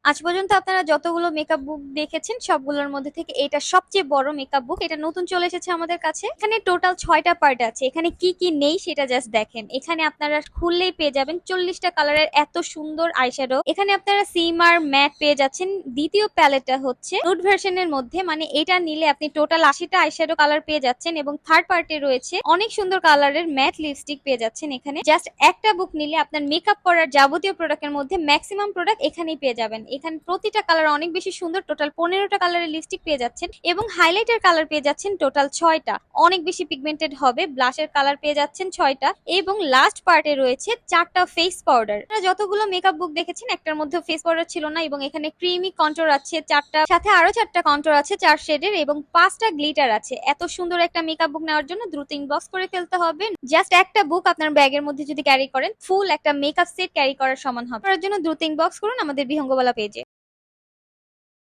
আজ পর্যন্ত আপনারা যতগুলো মেকআপ বুক দেখেছেন সবগুলোর মধ্যে থেকে এটা সবচেয়ে বড় মেকআপ বুক। এটা নতুন চলে এসেছে আমাদের কাছে। এখানে টোটাল 6টা পার্ট আছে। এখানে কি কি নেই সেটা জাস্ট দেখেন। এখানে আপনারা খুললেই পেয়ে যাবেন 40টা কালারের এত সুন্দর আইশ্যাডো। এখানে আপনারা সিমার ম্যাট পেয়ে যাচ্ছেন। দ্বিতীয় প্যালেটটা হচ্ছে নুড ভার্সনের মধ্যে, মানে এটা নিলে আপনি টোটাল 80টা আইশ্যাডো কালার পেয়ে যাচ্ছেন। এবং থার্ড পার্টে রয়েছে অনেক সুন্দর কালারের ম্যাট লিপস্টিক পেয়ে যাচ্ছেন। এখানে জাস্ট একটা বুক নিলে আপনার মেকআপ করার যাবতীয় প্রোডাক্টের মধ্যে ম্যাক্সিমাম প্রোডাক্ট এখানেই পেয়ে যাবেন। এখানে প্রতিটা কালার অনেক বেশি সুন্দর। টোটাল 15টা কালারের লিপস্টিক পেয়ে যাচ্ছেন এবং হাইলাইটার কালার পেয়ে যাচ্ছেন টোটাল 6টা। অনেক বেশি পিগমেন্টেড হবে। ব্লাশের কালার পেয়ে যাচ্ছেন 6টা এবং লাস্ট পার্টে রয়েছে 4টা ফেস পাউডার। আপনারা যতগুলো মেকআপ বুক দেখেছেন একটার মধ্যে ফেস পাউডার ছিল না এবং এখানে ক্রিমি কন্ট্রোল আছে 4টা, সাথে আরো 4টা কন্ট্রোল আছে 4 শেডের এবং 5টা গ্লিটার আছে। এত সুন্দর একটা মেকআপ বুক নেওয়ার জন্য দ্রুত ইনবক্স করে ফেলতে হবে। জাস্ট একটা বুক আপনার ব্যাগের মধ্যে যদি ক্যারি করেন ফুল একটা মেকআপ সেট ক্যারি করার সমান হবে। তার জন্য দ্রুত ইনবক্স করুন আমাদের বিহঙ্গবালা পেজে।